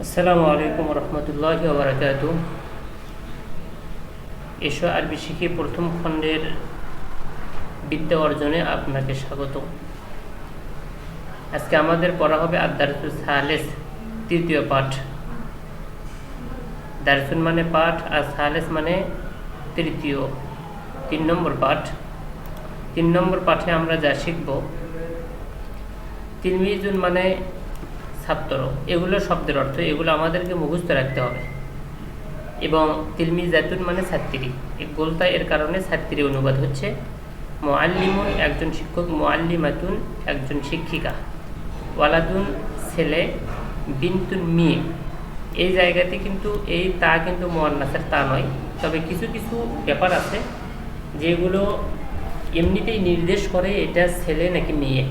আসসালামু আলাইকুম রহমতুল্লাহি ওয়া বারাকাতুহু। এসো আরবি শিখি প্রথম খণ্ডের বিদ্যা অর্জনে আপনাকে স্বাগত। আজকে আমাদের পড়া হবে আদ-দারসুস সালিস, তৃতীয় পাঠ। দারসুন মানে পাঠ, আর সালিস মানে তৃতীয়, 3 নম্বর পাঠ। 3 নম্বর পাঠে আমরা যা শিখব, তিলমিজুন মানে ছাত্র, এগুলো শব্দের অর্থ, এগুলো আমাদেরকে মুখস্থ রাখতে হবে। এবং তিলমিজাতুন মানে ছাত্রী, এই গোলতা এর কারণে ছাত্রী অনুবাদ হচ্ছে। মুআল্লিমুন একজন শিক্ষক, মুআল্লিমাতুন একজন শিক্ষিকা, ওয়ালাদুন ছেলে, বিনতুন মেয়ে। এই জায়গাতে কিন্তু এই তা কিন্তু মুআন্নাসের তা নয়, তবে কিছু কিছু ব্যাপার আছে যেগুলো এমনিতেই নির্দেশ করে এটা ছেলে নাকি মেয়ে।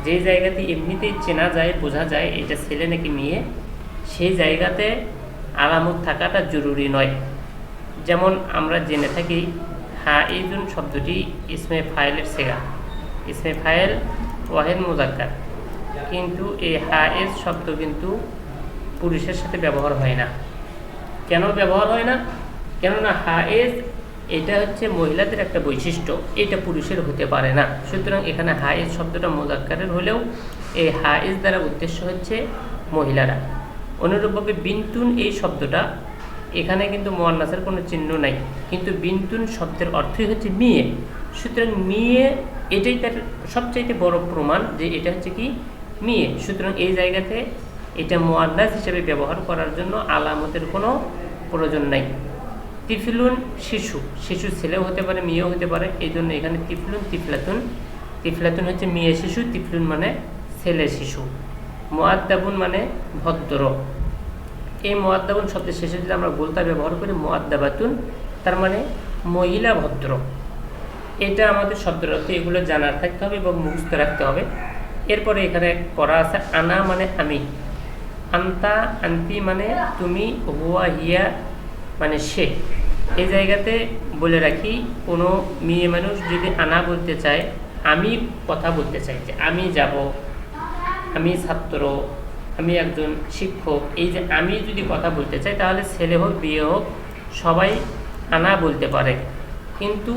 যে জায়গাতে এমনিতেই চেনা যায়, বোঝা যায় এটা ছেলে নাকি মেয়ে, সেই জায়গাতে আলামত থাকাটা জরুরি নয়। যেমন আমরা জেনে থাকি হাইজুন শব্দটি ইসমে ফাইলের সেগা, ইসমে ফাইল ওয়াহেদ মুজাক্কার, কিন্তু এই হাইজ শব্দ কিন্তু পুরুষের সাথে ব্যবহার হয় না। কেন ব্যবহার হয় না? কেননা হাইজ এটা হচ্ছে মহিলাদের একটা বৈশিষ্ট্য, এটা পুরুষের হতে পারে না। সুতরাং এখানে হাইজ শব্দটা মুজাক্কারের হলেও এই হাইজ দ্বারা উদ্দেশ্য হচ্ছে মহিলারা। অনুরূপভাবে বিনতুন এই শব্দটা, এখানে কিন্তু মুআন্নাসের কোনো চিহ্ন নাই, কিন্তু বিনতুন শব্দের অর্থই হচ্ছে মেয়ে। সুতরাং মেয়ে এটাই তার সবচাইতে বড় প্রমাণ যে এটা হচ্ছে কি মেয়ে। সুতরাং এই জায়গাতে এটা মুআন্নাস হিসেবে ব্যবহার করার জন্য আলামতের কোনো প্রয়োজন নাই। তিফলুন শিশু, শিশু ছেলেও হতে পারে মেয়েও হতে পারে, এই জন্য এখানে তিফলুন তিফলাতুন, তিফলাতুন হচ্ছে মেয়ে শিশু, তিফলুন মানে ছেলে শিশু। মুআদ্দাবুন মানে ভদ্র। এই মুআদ্দাবুন শব্দের শেষে যদি আমরা গোলতা ব্যবহার করি মুআদ্দাবাতুন, তার মানে মহিলা ভদ্র। এটা আমাদের শব্দের অর্থ, এগুলো জানার থাকতে হবে এবং মুখস্থ রাখতে হবে। এরপরে এখানে করা আছে আনা মানে আমি, আন্তা আন্তি মানে তুমি, হুয়া হিয়া মানে সে। এই জায়গাতে বলে রাখি, কোনো মেয়ে মানুষ যদি আনা বলতে চায়, আমি কথা বলতে চাই, যে আমি যাব, আমি ছাত্র, আমি একজন শিক্ষক, এই যে আমি যদি কথা বলতে চাই, তাহলে ছেলে হোক বিয়ে হোক সবাই আনা বলতে পারে। কিন্তু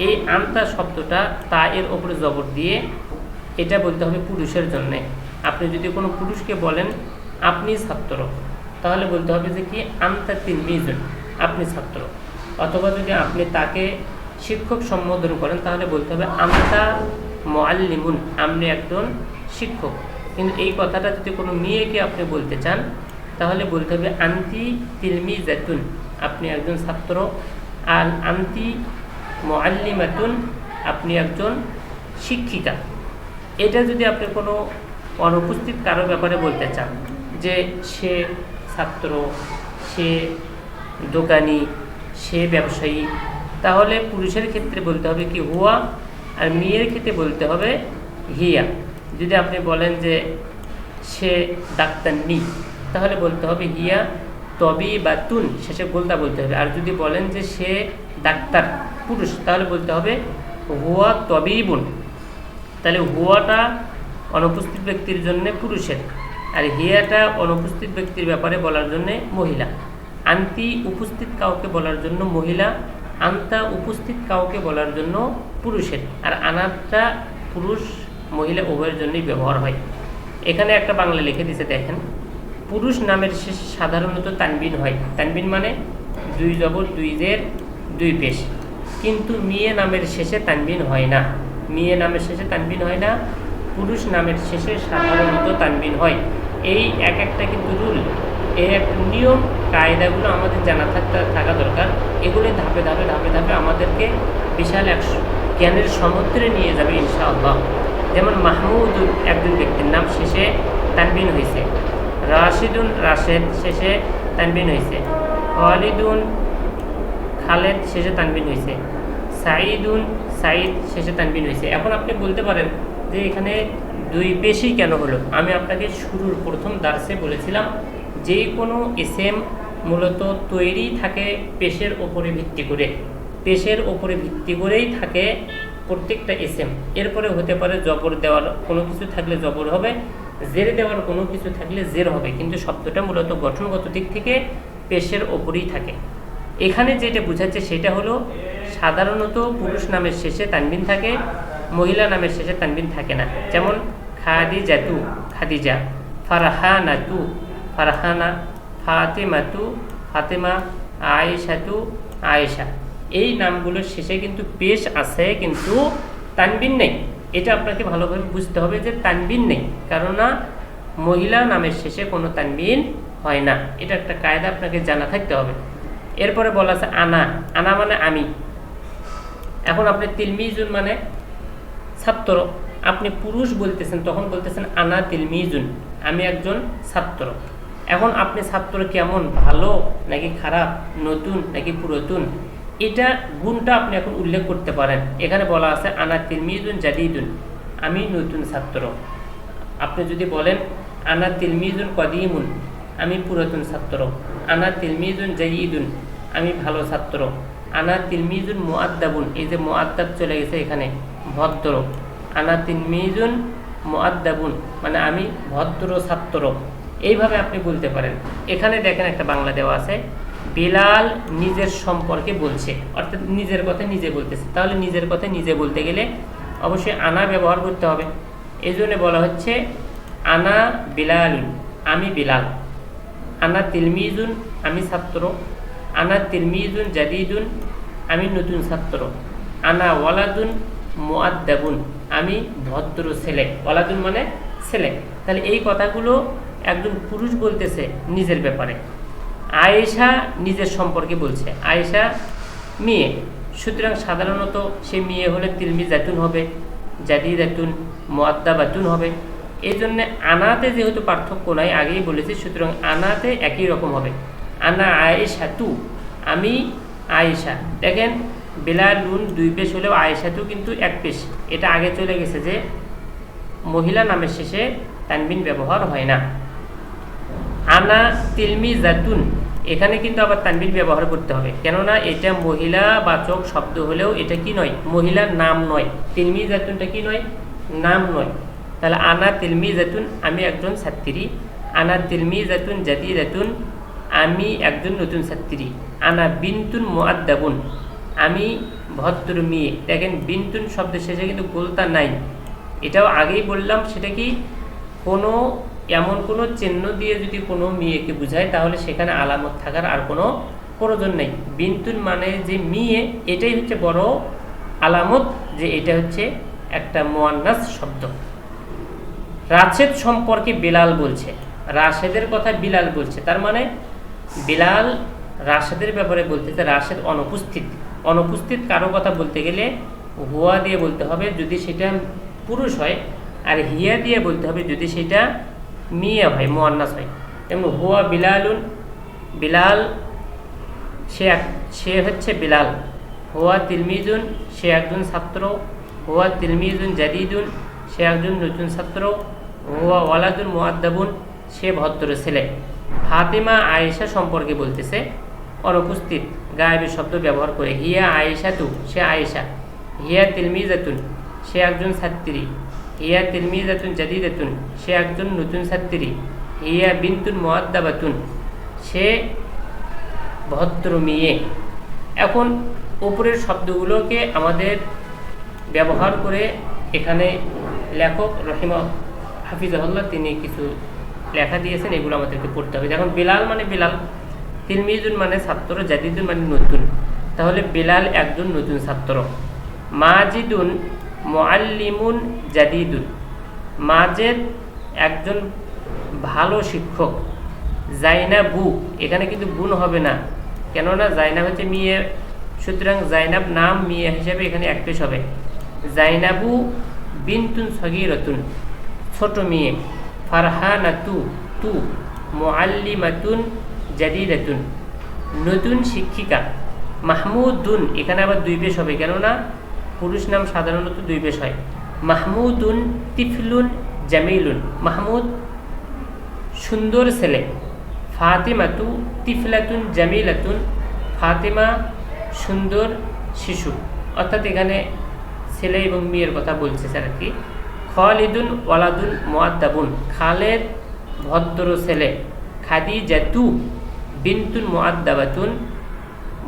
এই আন্তা শব্দটা তা এর ওপরে জবর দিয়ে এটা বলতে হবে পুরুষের জন্যে। আপনি যদি কোনো পুরুষকে বলেন আপনি ছাত্র, তাহলে বলতে হবে যে কি আন্তা তিলমিজুন, আপনি ছাত্র। অথবা যদি আপনি তাকে শিক্ষক সম্বোধন করেন, তাহলে বলতে হবে আন্তা মুআল্লিমুন, আপনি একজন শিক্ষক। কিন্তু এই কথাটা যদি কোনো মেয়েকে আপনি বলতে চান, তাহলে বলতে হবে আন্তি তিলমিজাতুন, আপনি একজন ছাত্র, আর আন্তি মুআল্লিমাতুন, আপনি একজন শিক্ষিকা। এটা যদি আপনি কোনো অনুপস্থিত কারো ব্যাপারে বলতে চান, যে সে ছাত্র, সে দোকানি, সে ব্যবসায়ী, তাহলে পুরুষের ক্ষেত্রে বলতে হবে কি হুয়া, আর মেয়ের ক্ষেত্রে বলতে হবে হিয়া। যদি আপনি বলেন যে সে ডাক্তারনি, তাহলে বলতে হবে হিয়া তবিবাতুন, শেষে গোলতা বলতে হবে। আর যদি বলেন যে সে ডাক্তার পুরুষ, তাহলে বলতে হবে হুয়া তবিবুন। তাহলে হুয়াটা অনুপস্থিত ব্যক্তির জন্য পুরুষের, আর হিয়াটা অনুপস্থিত ব্যক্তির ব্যাপারে বলার জন্য মহিলা। আন্তি উপস্থিত কাউকে বলার জন্য মহিলা, আন্তা উপস্থিত কাউকে বলার জন্য পুরুষের, আর আনাটা পুরুষ মহিলা উভয়ের জন্যই ব্যবহার হয়। এখানে একটা বাংলা লিখে দিতে দেখেন, পুরুষ নামের শেষে সাধারণত তানবিন হয়, তানবিন মানে 2 জবর 2 জের 2 পেশ, কিন্তু মেয়ে নামের শেষে তানবিন হয় না। মেয়ে নামের শেষে তানবিন হয় না, পুরুষ নামের শেষে সাধারণত তানবিন হয়। এই এক একটা কিন্তু রুল, এই একটা নিয়ম কায়দাগুলো আমাদের জানা থাকা দরকার। এগুলো ধাপে ধাপে ধাপে ধাপে আমাদেরকে বিশাল এক জ্ঞানের সমুদ্রে নিয়ে যাবে ইনশাআল্লাহ। যেমন মাহমুদুন একজন ব্যক্তির নাম, শেষে তানবিন হয়েছে। রাশিদুন রাশেদ, শেষে তানবিন হয়েছে। খালিদুন খালেদ, শেষে তানবিন হয়েছে। সাঈদুন সাঈদ, শেষে তানবিন হয়েছে। এখন আপনি বলতে পারেন যে এখানে 2 পেশই কেন হলো? আমি আপনাকে শুরুর প্রথম দার্সে বলেছিলাম, যে কোনো ইসেম মূলত তৈরি থাকে পেশের ওপরে ভিত্তি করে, পেশের ওপরে ভিত্তি করেই থাকে প্রত্যেকটা ইসেম। এরপরে হতে পারে জবর দেওয়ার, কোনো কিছু থাকলে জবর হবে, জের দেওয়ার কোনো কিছু থাকলে জের হবে, কিন্তু শব্দটা মূলত গঠনগত দিক থেকে পেশের ওপরেই থাকে। এখানে যেটা বোঝাচ্ছে সেটা হলো সাধারণত পুরুষ নামের শেষে তানবিন থাকে, মহিলা নামের শেষে তানবিন থাকে না। যেমন খাদিজাতু খাদিজা, ফারহানাতু ফারহানা, ফাতেমাতু ফাতেমা, আয়েশাতু আয়েশা। এই নামগুলোর শেষে কিন্তু পেশ আছে কিন্তু তানবিন নেই। এটা আপনাকে ভালোভাবে বুঝতে হবে যে তানবিন নেই, কেননা মহিলা নামের শেষে কোনো তানবিন হয় না। এটা একটা কায়দা আপনাকে জানা থাকতে হবে। এরপরে বলা আছে আনা, আনা মানে আমি। এখন আপনি তিলমিজুন মানে ছাত্র, আপনি পুরুষ বলতেছেন, তখন বলতেছেন আনা তিলমিজুন, আমি একজন ছাত্র। এখন আপনি ছাত্র কেমন, ভালো নাকি খারাপ, নতুন নাকি পুরাতন, এটা গুণটা আপনি এখন উল্লেখ করতে পারেন। এখানে বলা আছে আনা তিলমিজুন জাদিদুন, আমি নতুন ছাত্র। আপনি যদি বলেন আনা তিলমিজুন কদিমুন, আমি পুরাতন ছাত্র। আনা তিলমিজুন জাইদুন, আমি ভালো ছাত্র। আনা তিলমিজুন মুআদ্দাবুন, এই যে মুআদ্দাব চলে গেছে এখানে, ভদ্র। আনা তিলমিজুন মুআদ্দাবুন মানে আমি ভদ্র ছাত্র। এইভাবে আপনি বলতে পারেন। এখানে দেখেন একটা বাংলা দেওয়া আছে, বিলাল নিজের সম্পর্কে বলছে, অর্থাৎ নিজের কথা নিজে বলতেছে। তাহলে নিজের কথা নিজে বলতে গেলে অবশ্যই আনা ব্যবহার করতে হবে। এই জন্য বলা হচ্ছে আনা বিলালুন, আমি বিলাল। আনা তিলমিজুন, আমি ছাত্র। আনা তিলমিজুন জাদিদুন, আমি নতুন ছাত্র। আনা ওয়ালাদুন মুআদ্দাবুন, আমি ভদ্র ছেলে। ওয়ালাদুন মানে ছেলে। তাহলে এই কথাগুলো একজন পুরুষ বলতেছে নিজের ব্যাপারে। আয়েশা নিজের সম্পর্কে বলছে, আয়েশা মেয়ে, সুতরাং সাধারণত সে মেয়ে হলে তিলমিজাতুন হবে, জাদিদাতুন, মুআদ্দাবাতুন হবে। এই জন্য আনাতে যেহেতু পার্থক্য নাই, আগেই বলেছি, সুতরাং আনাতে একই রকম হবে। আনা আয়েশাতু, আমি আয়েশা। দেখেন বিলালুন দুই পেশ হলেও আয়েশাতু কিন্তু এক পেশ। এটা আগে চলে গেছে যে মহিলা নামের শেষে তানবিন ব্যবহার হয় না। আনা তিলমিজাতুন, এখানে কিন্তু আবার তানবিন ব্যবহার করতে হবে, কেননা এটা মহিলা বাচক শব্দ হলেও এটা কি নয়, মহিলার নাম নয়। তিলমিজাতুনটা কি নয়, নাম নয়। তাহলে আনা তিলমিজাতুন, আমি একজন ছাত্রী। আনা তিলমিজাতুন জাদিদাতুন, আমি একজন নতুন ছাত্রী। আনা বিনতুন মুআদ্দাবুন, আমি ভদ্র মেয়ে। দেখেন বিনতুন শব্দের শেষে কিন্তু গোলতা নাই, এটাও আগেই বললাম। সেটা কি, কোনো এমন কোনো চিহ্ন দিয়ে যদি কোনো মেয়েকে বোঝায় তাহলে সেখানে আলামত থাকার আর কোনো প্রয়োজন নেই। বিনতুন মানে যে মেয়ে, এটাই হচ্ছে বড় আলামত যে এটা হচ্ছে একটা মুআন্নাস শব্দ। রাশেদ সম্পর্কে বিলাল বলছে, রাশেদের কথা বিলাল বলছে, তার মানে বিলাল রাশেদের ব্যাপারে বলতেছে রাশেদ অনুপস্থিত। অনুপস্থিত কারো কথা বলতে গেলে হুয়া দিয়ে বলতে হবে যদি সেটা পুরুষ হয়, আর হিয়া দিয়ে বলতে হবে যদি সেটা মেয়ে হয়, মুআন্নাস হয়। যেমন হুয়া বিলালুন, বিলাল সে হচ্ছে বিলাল। হুয়া তিলমিজুন, সে একজন ছাত্র। হুয়া তিলমিজুন জাদিদুন, সে একজন নতুন ছাত্র। হুয়া ওয়ালাদুন মুআদ্দাবুন, সে ভদ্র ছেলে। ফাতেমা আয়েশা সম্পর্কে বলতেছে, অনুপস্থিত গায়েবী শব্দ ব্যবহার করে। হিয়া আয়েশাতু, সে আয়েশা। হিয়া তিলমিজাতুন, সে একজন ছাত্রী। হিয়া তিলমিজাতুন জাদিদাতুন, সে একজন নতুন ছাত্রী। হিয়া বিনতুন মুআদ্দাবাতুন, সে ভদ্র মেয়ে। এখন উপরের শব্দগুলোকে আমাদের ব্যবহার করে এখানে লেখক হাফিজাহুল্লাহ তিনি কিছু লেখা দিয়েছেন, এগুলো আমাদেরকে পড়তে হবে। এখন বিলাল মানে বিলাল, তিলমিজুন মানে ছাত্র, জাদিদুন মানে নতুন। তাহলে বিলাল একজন নতুন ছাত্র। মাজিদুন মুআল্লিমুন জাদিদুন, মাজেদ একজন ভালো শিক্ষক। জাইনাবু, এখানে কিন্তু গুণ হবে না, কেননা জাইনাব হচ্ছে মেয়ে, সুতরাং জাইনাব নাম, মেয়ে হিসেবে এখানে এক পেশ হবে। জাইনাবু বিনতুন সগীরাতুন, ছোট মেয়ে। ফারহানাতু তু মুআল্লিমাতুন জাদিদাতুন, নতুন শিক্ষিকা। মাহমুদুন, এখানে আবার দুই পেশ হবে, কেননা পুরুষ নাম সাধারণত দুই পেশ হয়। মাহমুদুন তিফলুন জামিলুন, মাহমুদ সুন্দর ছেলে। ফাতিমাতু তিফলাতুন জামিলাতুন, ফাতিমা সুন্দর শিশু। অর্থাৎ এখানে ছেলে এবং মেয়ের কথা বলছে স্যার আর কি। খালিদুন ওয়ালাদুন মুআদ্দাবুন, খালেদ ভদ্র ছেলে, খাদিজাতু বিনতুন মুআদ্দাবাতুন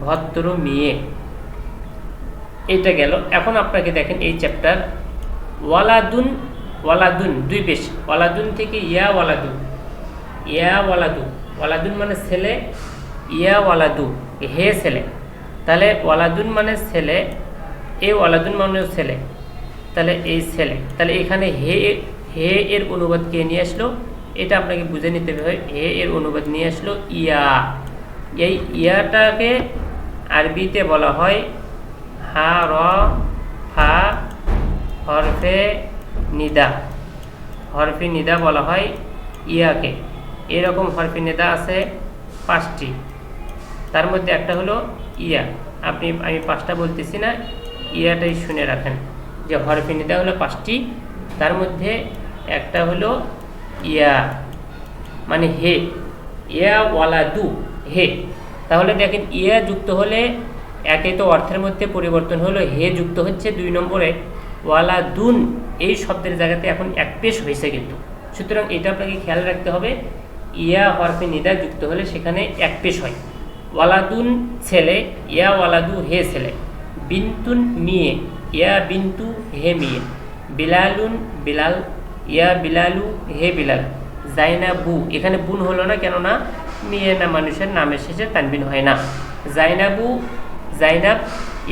ভদ্র মেয়ে। এটা গেল। এখন আপনাকে দেখেন এই চ্যাপ্টার ওয়ালাদুন, ওয়ালাদুন দুই পেশ, ওয়ালাদুন থেকে ইয়া ওয়ালাদু, ইয়া ওয়ালাদু, ওয়ালাদুন মানে ছেলে, ইয়া ওয়ালাদু হে ছেলে। তাহলে ওয়ালাদুন মানে ছেলে, এ ওয়ালাদুন মানে ছেলে, তাহলে এই ছেলে। তাহলে এখানে হে, হে এর অনুবাদ কে নিয়ে আসলো, এটা আপনাকে বুঝে নিতে হবে। হে এর অনুবাদ নিয়ে আসলো ইয়া। এই ইয়াটাকে আরবিতে বলা হয় হা র ফা হরফে নিদা, হরফে নিদা বলা হয় ইয়াকে। এরকম হরফে নিদা আছে 5টি, তার মধ্যে একটা হলো ইয়া। আমি 5টা বলতেছি না, ইয়াটাই শুনে রাখেন যে হরফে নিদা হলো 5টি, তার মধ্যে একটা হলো ইয়া মানে হে, ইয়া ওয়ালাদু হে। তাহলে দেখেন ইয়া যুক্ত হলে একে তো অর্থের মধ্যে পরিবর্তন হলো, হে যুক্ত হচ্ছে 2 নম্বরে, ওয়ালাদুন এই শব্দের জায়গাতে এখন এক পেশ হয়েছে কিন্তু। সুতরাং এটা আপনাকে খেয়াল রাখতে হবে, ইয়া হরফে নিদা যুক্ত হলে সেখানে এক পেশ হয়। ওয়ালাদুন ছেলে, ইয়া ওয়ালাদু হে ছেলে, বিনতুন মেয়ে, ইয়া বিন্তু হে মেয়ে, বিলালুন বিলাল, ইয়া বিলালু হে বিলাল, জাইনাবু এখানে বুন হলো না, কেননা মেয়ে না মানুষের নামের শেষে তানবিন হয় না। জাইনাবু জাইনাব,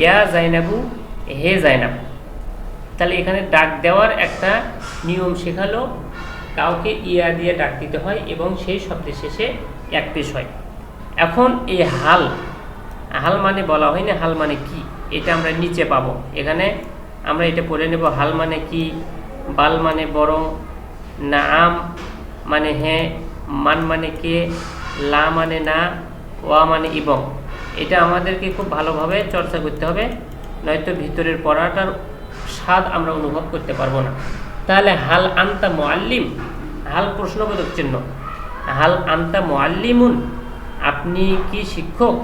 ইয়া জাইনাবু হে জাইনাব। তাহলে এখানে ডাক দেওয়ার একটা নিয়ম শেখালো, কাউকে ইয়া দিয়ে ডাক দিতে হয় এবং সেই শব্দের শেষে এক পেশ হয়। এখন এই হাল, হাল মানে বলা হয়নি, হাল মানে কি এটা আমরা নিচে পাবো। এখানে আমরা এটা পড়ে নেব। হাল মানে কি, বাল মানে বরং, নাম মানে হ্যাঁ, মান মানে কে, লা মানে না, ওয়া মানে এবং। এটা আমাদেরকে খুব ভালোভাবে চর্চা করতে হবে, নয়তো ভিতরের পড়াটার স্বাদ আমরা অনুভব করতে পারবো না। তাহলে হাল আনতা মুআল্লিম, হাল প্রশ্নবোধক চিহ্ন, হাল আনতা মুআল্লিমুন আপনি কি শিক্ষক,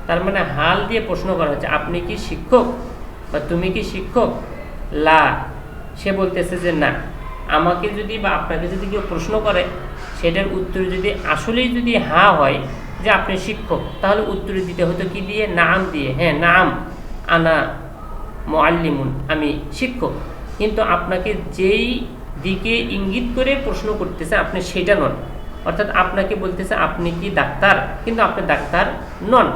তার মানে হাল দিয়ে প্রশ্ন করা হচ্ছে আপনি কি শিক্ষক বা তুমি কি শিক্ষক। লা সে বলতেছে যে না। আমাকে যদি বা আপনাকে যদি কেউ প্রশ্ন করে, সেটার উত্তর যদি আসলেই যদি হ্যাঁ হয় যে আপনি শিক্ষক, তাহলে উত্তর দিতে হতো কি দিয়ে, নাম দিয়ে। হ্যাঁ নাম, আনা মুআল্লিমুন আমি শিক্ষক। কিন্তু আপনাকে যেই দিকে ইঙ্গিত করে প্রশ্ন করতেছে আপনি সেটা নন, অর্থাৎ আপনাকে বলতেছে আপনি কি ডাক্তার, কিন্তু আপনি ডাক্তার নন।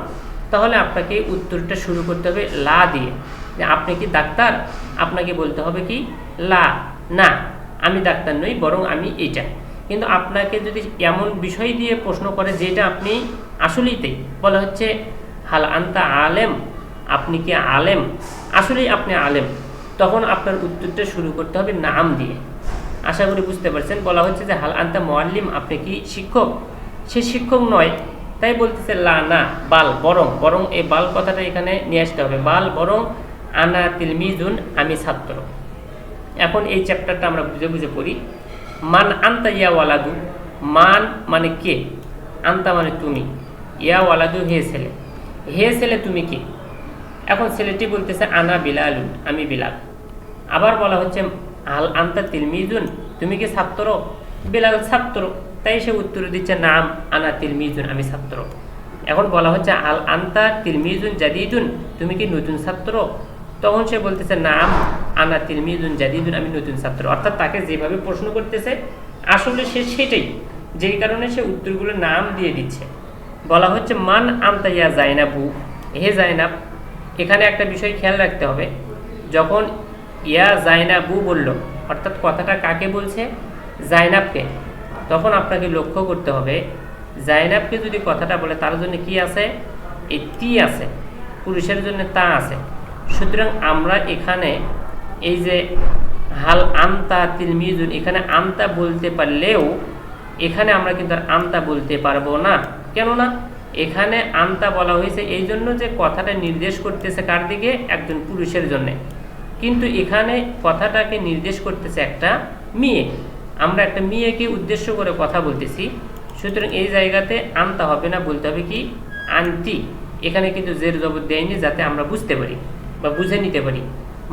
তাহলে আপনাকে উত্তরটা শুরু করতে হবে লা দিয়ে, যে আপনি কি ডাক্তার, আপনাকে বলতে হবে কি লা, না আমি ডাক্তার নই, বরং আমি এইটা। কিন্তু আপনাকে যদি এমন বিষয় দিয়ে প্রশ্ন করে যেটা আপনি আসলেইতেই, বলা হচ্ছে হাল আনতা আলেম আপনি কি আলেম, আসলেই আপনি আলেম, তখন আপনার উত্তরটা শুরু করতে হবে নাম দিয়ে। আশা করি বুঝতে পারছেন। বলা হচ্ছে যে হাল আনতা মুআল্লিম আপনি কি শিক্ষক, সে শিক্ষক নয়, তাই বলতেছে লা না বাল বরং, বরং এই বাল কথাটা এখানে নিয়ে আসতে হবে। বাল বরং, আনা তিলমিজুন আমি ছাত্র। এখন এই চ্যাপ্টারটা আমরা বুঝে বুঝে পড়ি। মান আনতা ইয়া ওয়ালাদু, মান মানে কে, আনতা মানে তুমি, ইয়া ওয়ালাদু হে ছেলে, হে ছেলে তুমি কে। এখন ছেলেটি বলতেছে আনা বিলালুন আমি বিলাল। আবার বলা হচ্ছে হাল আনতা তিলমিজুন তুমি কি ছাত্র, বিলাল ছাত্র, তাই সে উত্তর দিচ্ছে নাম আনা তিলমিজুন আমি ছাত্র। এখন বলা হচ্ছে আল আনতা তিলমিজুন জাদিদুন তুমি কি নতুন ছাত্র, তখন সে বলতেছে নাম আনা তিলমিজুন জাদিদুন আমি নতুন ছাত্র। অর্থাৎ তাকে যেভাবে প্রশ্ন করতেছে আসলে সে সেটাই, যেই কারণে সে উত্তরগুলো নাম দিয়ে দিচ্ছে। বলা হচ্ছে মান আনতা ইয়া জাইনাবু হে জাইনাব। এখানে একটা বিষয় খেয়াল রাখতে হবে, যখন ইয়া জাইনাবু বলল অর্থাৎ কথাটা কাকে বলছে, জাইনাবকে, তখন আপনাকে লক্ষ্য করতে হবে জাইনাবকে যদি কথাটা বলে তার জন্য কি আছে, এই তি আছে, পুরুষের জন্য তা আছে। সুতরাং আমরা এখানে এই যে হাল আমতা তিলমিজুন, এখানে আমতা বলতে পারলেও এখানে আমরা কিন্তু আর আমতা বলতে পারবো না। কেননা এখানে আমতা বলা হয়েছে এই জন্য যে কথাটা নির্দেশ করতেছে কার দিকে, একজন পুরুষের জন্যে, কিন্তু এখানে কথাটাকে নির্দেশ করতেছে একটা মেয়ে, আমরা একটা মেয়েকে উদ্দেশ্য করে কথা বলতেছি। সুতরাং এই জায়গাতে আমতা হবে না, বলতে হবে কি আন্তি। এখানে কিন্তু জের জবর দেয়নি, যাতে আমরা বুঝতে পারি বা বুঝে নিতে পারি।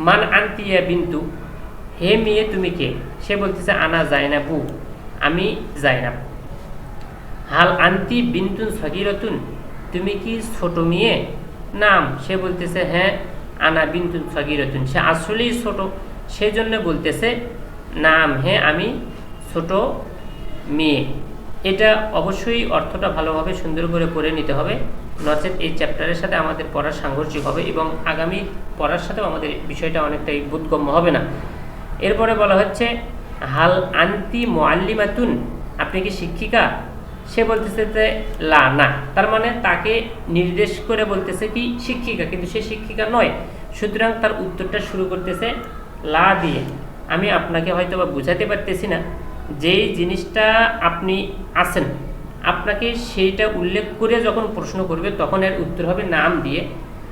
মান আন্তি ইয়া বিন্তু হে মেয়ে তুমি কে? সে বলতেছে আনা জাইনাবু, আমি জাইনাব। হাল আন্তি বিনতুন সগীরাতুন, তুমি কি ছোট মেয়ে? নাম, সে বলতেছে হ্যাঁ আনা বিনতুন সগীরাতুন, সে আসলেই ছোট, সেজন্য বলতেছে নাম, হ্যাঁ আমি ছোট মেয়ে। এটা অবশ্যই অর্থটা ভালোভাবে সুন্দর করে পড়ে নিতে হবে, নচেত এই চ্যাপ্টারের সাথে আমাদের পড়ার সাংঘর্ষিক হবে এবং আগামী পড়ার সাথেও আমাদের বিষয়টা অনেকটাই বোধগম্য হবে না। এরপরে বলা হচ্ছে হাল আন্তি মুআল্লিমাতুন, আপনি কি শিক্ষিকা? সে বলতেছে যে লা, না, তার মানে তাকে নির্দেশ করে বলতেছে কি শিক্ষিকা, কিন্তু সে শিক্ষিকা নয়। সুতরাং তার উত্তরটা শুরু করতেছে লা দিয়ে। আমি আপনাকে হয়তো বা বুঝাতে পারতেছি না, যেই জিনিসটা আপনি আছেন আপনাকে সেইটা উল্লেখ করে যখন প্রশ্ন করবে তখন এর উত্তর হবে নাম দিয়ে,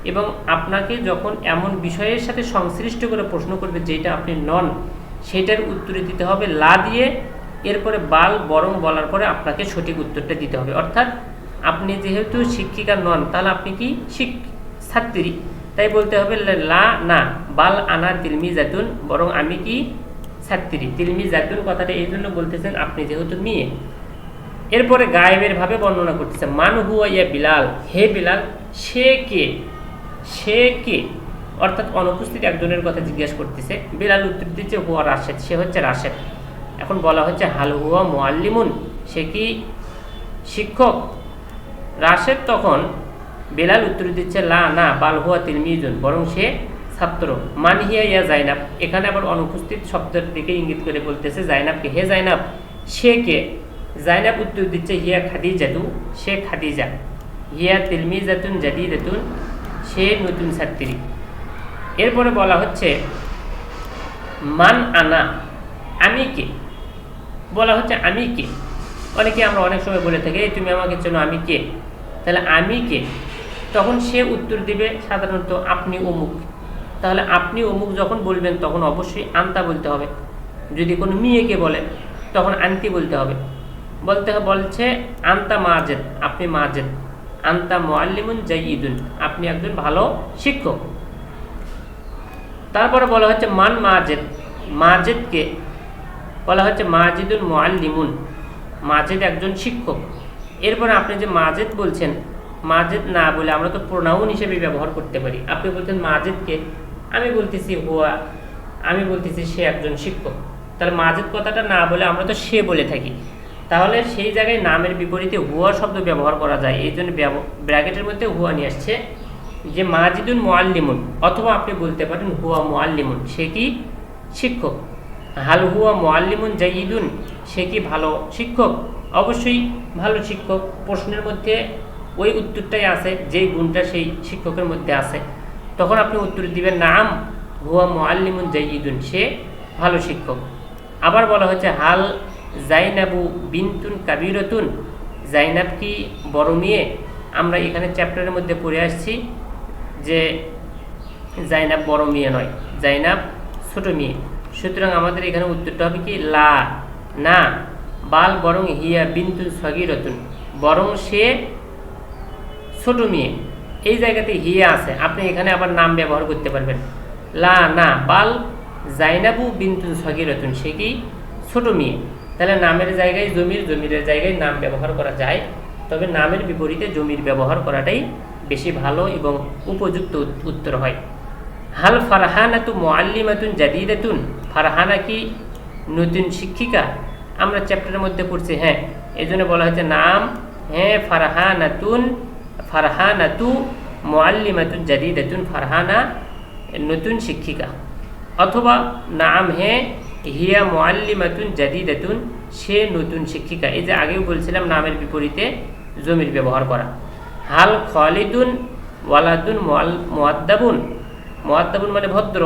এবং আপনাকে যখন এমন বিষয়ের সাথে সংশ্লিষ্ট করে প্রশ্ন করবে যেটা আপনি নন, সেটার উত্তরে দিতে হবে লা দিয়ে। এরপরে বাল বরং বলার পরে আপনাকে সঠিক উত্তরটা দিতে হবে। অর্থাৎ আপনি যেহেতু শিক্ষিকা নন, তাহলে আপনি কি ছাত্রী, তাই বলতে হবে লা, না, বাল আনা তিলমিজাতুন, বরং আমি কি ছাত্রী। তিলমিজাতুন কথাটা এই জন্য বলতেছেন আপনি যেহেতু মেয়ে। এরপরে গায়েবের ভাবে বর্ণনা করতেছে মান হুয়া ইয়া বিলাল, হে বিলাল সে কে? সে কে অর্থাৎ অনুপস্থিত একজনের কথা জিজ্ঞেস করতেছে। বিলাল উত্তর দিচ্ছে হুয়া রাশেদ, সে হচ্ছে রাশেদ। এখন বলা হচ্ছে হাল হুয়া মুআল্লিমুন, সে কি শিক্ষক? রাশেদ তখন বেলাল উত্তর দিচ্ছে লা, না, বাল হুয়া তিলমিজুন, বরং সে ছাত্র। মানহিয়া ইয়া জাইনাব, এখানে আবার অনুপস্থিত শব্দের দিকে ইঙ্গিত করে বলতেছে জাইনাবকে, হে জাইনাব সে কে? জাইনাব উত্তর দিচ্ছে হিয়া খাদিজাতু, সে খাদিজা। হিয়া তিলমিজাতুন জাদিদাতুন, সে নতুন ছাত্রী। এরপরে বলা হচ্ছে মান আনা, আমি কে? বলা হচ্ছে আমি কে। অনেকে আমরা অনেক সময় বলে থাকি এই তুমি আমাকে চেনো, আমি কে? তাহলে আমি কে? তখন সে উত্তর দিবে সাধারণত আপনি অমুক। তাহলে আপনি অমুক যখন বলবেন তখন অবশ্যই আন্তা বলতে হবে। যদি কোনো মেয়েকে বলে তখন আন্তি বলতে হবে। বলছে আন্তা মাজেদ, আপনি মাজেদ। আন্তা মুআল্লিমুন জাইয়িদুন, আপনি একজন ভালো শিক্ষক। তারপরে বলা হচ্ছে মান মাজেদ, মাজেদকে? বলা হচ্ছে মাজিদুন মুআল্লিমুন, মাজেদ একজন শিক্ষক। এরপরে আপনি যে মাজেদ বলছেন, মাজেদ না বলে আমরা তো প্রোনাউন হিসেবে ব্যবহার করতে পারি। আপনি বলছেন মাজেদকে, আমি বলতেছি হুয়া, আমি বলতেছি সে একজন শিক্ষক। তাহলে মাজেদ কথাটা না বলে আমরা তো সে বলে থাকি, তাহলে সেই জায়গায় নামের বিপরীতে হুয়া শব্দ ব্যবহার করা যায়। এই জন্য ব্র্যাকেটের মধ্যে হুয়া নিয়ে আসছে যে মাজিদুন মুআল্লিমুন, অথবা আপনি বলতে পারেন হুয়া মুআল্লিমুন, সে কি শিক্ষক। হাল হুয়া মুআল্লিমুন জাইয়িদুন, সে কি ভালো শিক্ষক? অবশ্যই ভালো শিক্ষক। প্রশ্নের মধ্যে ওই উত্তরটাই আছে যেই গুণটা সেই শিক্ষকের মধ্যে আছে। তখন আপনি উত্তর দিবেন নাম হুয়া মুআল্লিমুন জাইয়িদুন, সে ভালো শিক্ষক। আবার বলা হচ্ছে হাল জাইনাবু বিনতুন কাবিরাতুন, জাইনাব কি বড় মেয়ে? আমরা এখানে চ্যাপ্টারের মধ্যে পড়ে আসছি যে জাইনাব বড় মেয়ে নয়, জাইনাব ছোট মেয়ে। সুতরাং আমাদের এখানে উত্তরটা হবে কি লা, না, বাল বরং হিয়া বিনতুন সগীরাতুন, বরং সে ছোট মেয়ে। এই জায়গাতে হিয়া আছে, আপনি এখানে আবার নাম ব্যবহার করতে পারবেন। লা, না, বাল জাইনাবু বিনতুন সগীরাতুন, সে কি ছোট মেয়ে। তাহলে নামের জায়গায় জমির, জমিরের জায়গায় নাম ব্যবহার করা যায়, তবে নামের বিপরীতে জমির ব্যবহার করাটাই বেশি ভালো এবং উপযুক্ত উত্তর হয়। হাল ফারহানাতু মুআল্লিমাতুন জাদিদাতুন, ফারহানা কি নতুন শিক্ষিকা? আমরা চ্যাপ্টারের মধ্যে পড়ছি, হ্যাঁ, এই জন্য বলা হয়েছে নাম, হ্যাঁ, ফারহানাতু মুআল্লিমাতুন জাদিদাতুন, ফারহানা নতুন শিক্ষিকা। অথবা নাম, হ্যাঁ, হিয়া মুআল্লিমাতুন জাদিদাতুন, সে নতুন শিক্ষিকা। এই যে আগেও বলছিলাম নামের বিপরীতে জমির ব্যবহার করা। হাল খালিদুন ওয়ালাদুন মুআদ্দাবুন, মুআদ্দাবুন মানে ভদ্র,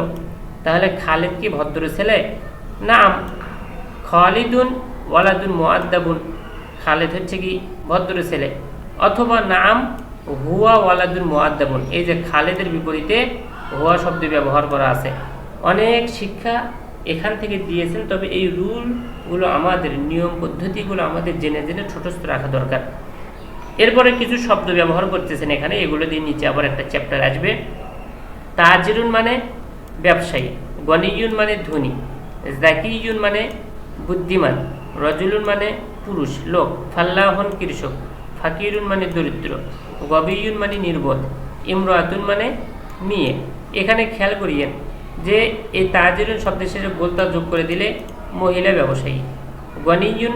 তাহলে খালিদ কি ভদ্র ছেলে? নাম খালিদুন ওয়ালাদুন মুআদ্দাবুন, খালিদ হচ্ছে কি ভদ্র ছেলে। অথবা নাম হুয়া ওয়ালাদুন মুআদ্দাবুন, এই যে খালিদের বিপরীতে হুয়া শব্দ ব্যবহার করা আছে। অনেক শিক্ষা এখান থেকে দিয়েছেন, তবে এই রুলগুলো আমাদের, নিয়ম পদ্ধতিগুলো আমাদের জেনে জেনে ছোটস্থ রাখা দরকার। এরপরে কিছু শব্দ ব্যবহার করতেছেন এখানে, এগুলো দিয়ে নিচে আবার একটা চ্যাপ্টার আসবে। তাজিরুন মানে ব্যবসায়ী, গনিয়ুন মানে ধনী, জাকিয়ুন মানে বুদ্ধিমান, রজুলুন মানে পুরুষ লোক, ফাল্লাহন কৃষক, ফাকিরুন মানে দরিদ্র, গবিয়ুন মানে নির্বোধ, ইমরাতুন মানে মেয়ে। এখানে খেয়াল করিয়েন যে এই তাজিরুন শব্দের শেষে গোলতা যোগ করে দিলে মহিলা ব্যবসায়ী, গনিয়ুন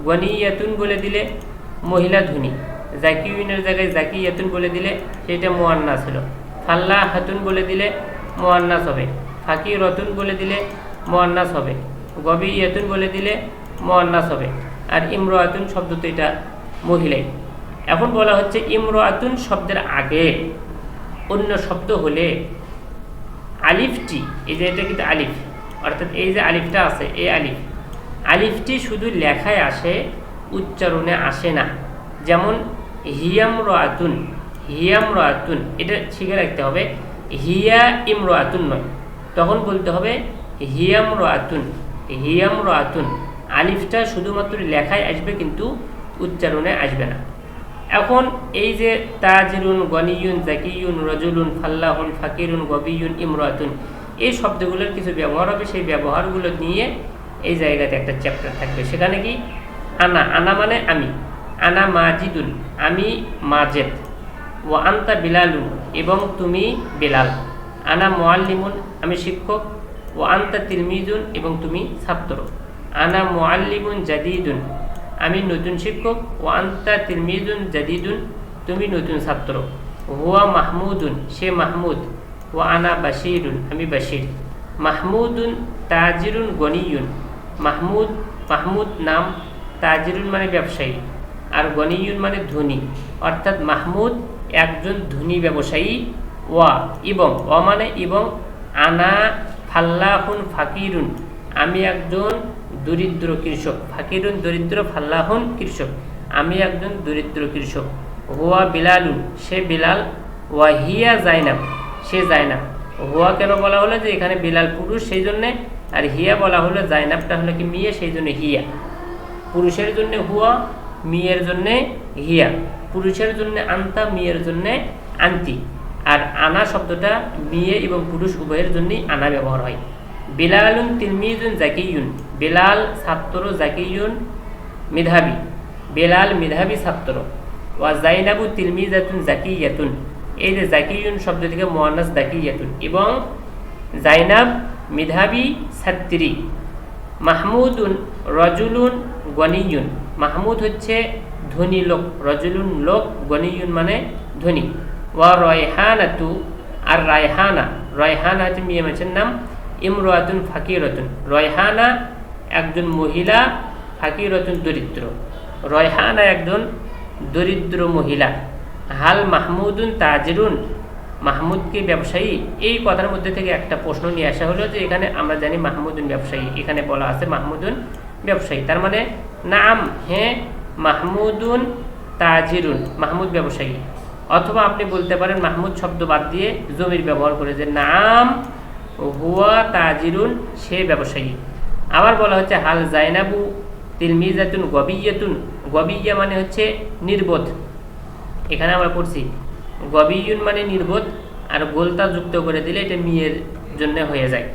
গনিয়াতুন বলে দিলে মহিলা ধনী, জাকিউনের জায়গায় জাকিয়াতুন বলে দিলে সেটা মুয়ান্নাস হলো, ফাল্লাহ হাতুন বলে দিলে মুয়ান্নাস হবে, ফাকিরতুন বলে দিলে মুয়ান্নাস হবে, গবিয়াতুন বলে দিলে মুয়ান্নাস হবে। আর ইমরাতুন শব্দ তো এটা মহিলাই। এখন বলা হচ্ছে ইমরাতুন শব্দের আগে অন্য শব্দ হলে আলিফটি, এই যে এটা কিন্তু আলিফ, অর্থাৎ এই যে আলিফটা আছে এই আলিফটি শুধু লেখায় আসে, উচ্চারণে আসে না। যেমন হিয়ামরাতুন, হিয়ামরাতুন এটা শিখে রাখতে হবে, হিয়া ইমরাতুন নয়, তখন বলতে হবে হিয়ামরাতুন, হিয়ামরাতুন। আলিফটা শুধুমাত্র লেখায় আসবে কিন্তু উচ্চারণে আসবে না। এখন এই যে তাজিরুন, গনিয়ুন, জাকিয়ুন, রজুলুন, ফাল্লাহুন, ফাকিরুন, গবিয়ুন, ইমরাতুন, এই শব্দগুলোর কিছু ব্যবহার হবে, সেই ব্যবহারগুলো নিয়ে এই জায়গাতে একটা চ্যাপ্টার থাকবে। সেখানে কি আনা, আনা মানে আমি, আনা মাজিদুন আমি মাজেদ, ও আন্তা বিলালুন এবং তুমি বেলাল, আনা মুআল্লিমুন আমি শিক্ষক, ও আন্তা তিলমিজুন এবং তুমি ছাত্র, আনা মুআল্লিমুন জাদিদুন আমি নতুন শিক্ষক, ও আন্তা তিলমিজুন জাদিদুন তুমি নতুন ছাত্র, হুয়া মাহমুদুন সে মাহমুদ, ও আনা বাশিরুন আমি বাশির, মাহমুদুন তাজিরুন গনিয়ুন মাহমুদ, মাহমুদ নাম, তাজিরুন মানে ব্যবসায়ী, আর গনিয়ুন মানে ধনী, অর্থাৎ মাহমুদ একজন ধনী ব্যবসায়ী, ওয়া এবং, ওয়া মানে এবং, আনা ফাল্লাহুন ফাকিরুন আমি একজন দরিদ্র কৃষক, ফাকিরুন দরিদ্র, ফাল্লাহুন কৃষক আমি একজন দরিদ্র কৃষক, হুয়া বিলালুন সে বিলাল, ওয়া হিয়া জাইনাব সে জাইনাব। হুয়া কেন বলা হলো যে এখানে বিলাল পুরুষ সেই জন্যে, আর হিয়া বলা হলো জাইনাবটা হলো কি মেয়ে সেই জন্য হিয়া, পুরুষের জন্য হুয়া, মেয়ের জন্যে হিয়া, পুরুষের জন্য আন্তা, মেয়ের জন্যে আন্তি। আর আনা শব্দটা মেয়ে এবং পুরুষ উভয়ের জন্যই আনা ব্যবহার হয়। বিলালুন তিলমিজুন জাকিয়ুন বেলাল ছাত্র, জাকিয়ুন মেধাবী, বেলাল মেধাবী ছাত্র, ওয়া জাইনাবু তিলমিজাতুন জাকিয়াতুন এই যে জাকিয়ুন শব্দ থেকে মুয়ান্নাস জাকিয়াতুন এবং জাইনাব মেধাবী ছাত্রী, মাহমুদুন রজুলুন গনিয়ুন মাহমুদ হচ্ছে ধনী লোক, রজুলুন লোক, গনিয়ুন মানে ধনী, ওয়া রয়হানাতু আর রায়হানা, রয়হানা হচ্ছে মেয়ে মানুষের নাম, ইমরাতুন ফাকিরাতুন রয়হানা একজন মহিলা, ফাকিরাতুন দরিদ্র, রয়হানা একজন দরিদ্র মহিলা, হাল মাহমুদুন তাজিরুন মাহমুদ কি ব্যবসায়ী। এই কথার মধ্যে থেকে একটা প্রশ্ন নিয়ে আসা হলো যে এখানে আমরা জানি মাহমুদুন ব্যবসায়ী, এখানে বলা আছে মাহমুদুন ব্যবসায়ী, তার মানে নাম হ্যাঁ মাহমুদুন তাজিরুন মাহমুদ ব্যবসায়ী। অথবা আপনি বলতে পারেন মাহমুদ শব্দ বাদ দিয়ে জমির ব্যবহার করে যে নাম হুয়া তাজিরুন সে ব্যবসায়ী। আবার বলা হচ্ছে হাল জাইনাবু তিলমিজাতুন গবিয়াতুন, গবিয়া মানে হচ্ছে নির্বোধ, এখানে আমরা পড়ছি গবিয়ুন মানে নির্বোধ, আর গোলতা যুক্ত করে দিলে এটা মেয়ের জন্য হয়ে যায়।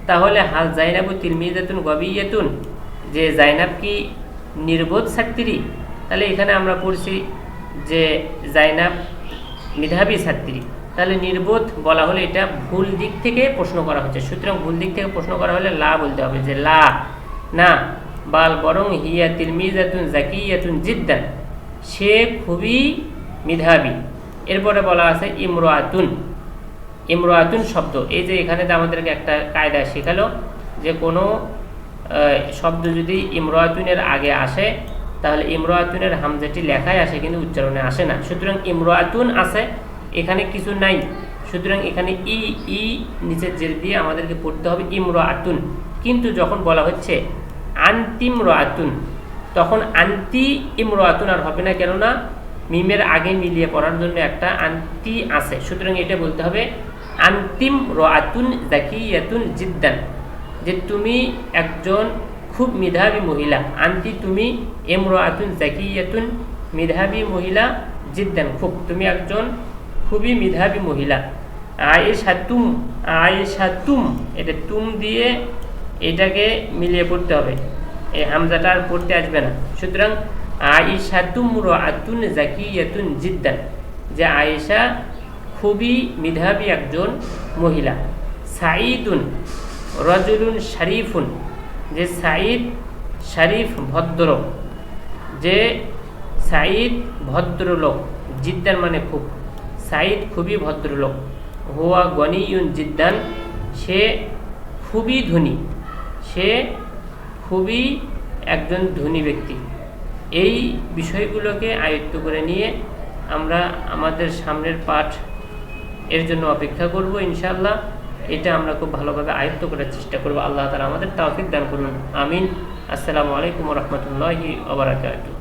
তাহলে হাল জাইনাবু তিলমিজাতুন গবিয়াতুন যে জাইনাব কি নির্বোধ ছাত্রী, তাহলে এখানে আমরা পড়ছি যে জাইনাব মেধাবী ছাত্রী, তাহলে নির্বোধ বলা হলে এটা ভুল দিক থেকে প্রশ্ন করা হচ্ছে, সুতরাং ভুল দিক থেকে প্রশ্ন করা হলে লা বলতে হবে, যে লা না বাল বরং হিয়া তিলমিজাতুন জাকিয়াতুন জিদ্দান সে খুবই মেধাবী। এরপরে বলা আছে ইমরাতুন, ইমরাতুন শব্দ, এই যে এখানে তো আমাদেরকে একটা কায়দা শেখালো যে কোনো শব্দ যদি ইমরাতুনের আগে আসে তাহলে ইমরাতুনের হামজাটি লেখায় আসে কিন্তু উচ্চারণে আসে না। সুতরাং ইমরাতুন আছে, এখানে কিছু নাই, সুতরাং এখানে ই ই নিচের জের দিয়ে আমাদেরকে পড়তে হবে ইমরাতুন। কিন্তু যখন বলা হচ্ছে আন্তিমরাতুন তখন আন্তি ইমরাতুন আর হবে না, কেননা মিমের আগে মিলিয়ে পড়ার জন্য একটা আন্তি আছে, সুতরাং এটা বলতে হবে আন্তিম রাতুন জাকিয়াতুন জিদ্দান যে তুমি একজন খুব মেধাবী মহিলা, আন্তি তুমি ইমরাতুন জাকিয়াতুন মেধাবী মহিলা, জিদ্দান খুব তুমি একজন খুবই মেধাবী মহিলা। আয়েশাতুম, আয়েশাতুম এটা তুম দিয়ে এটাকে মিলিয়ে পড়তে হবে, এই হামজাটা আর পড়তে আসবে না। সুতরাং আয়েশাতুম রাআতুন যাকিয়াতুন জিদ্দান, যে আয়েশা খুবই মেধাবী একজন মহিলা। সাঈদুন রাজুলুন শরীফুন, যে সাঈদ শরীফ ভদ্র, যে সাঈদ ভদ্রলোক, জিদ্দান মানে খুব, সাঈদ খুবই ভদ্রলোক। হুয়া গনিয়ুন জিদ্দান, সে খুবই ধনী, সে খুবই একজন ধনী ব্যক্তি। এই বিষয়গুলোকে আয়ত্ত করে নিয়ে আমরা আমাদের সামনের পাঠ এর জন্য অপেক্ষা করব ইনশাআল্লাহ। এটা আমরা খুব ভালোভাবে আয়ত্ত করার চেষ্টা করব। আল্লাহ তাআলা আমাদের তৌফিক দান করুন, আমিন। আসসালামু আলাইকুম ওয়া রাহমাতুল্লাহি ওয়া বারাকাতুহু।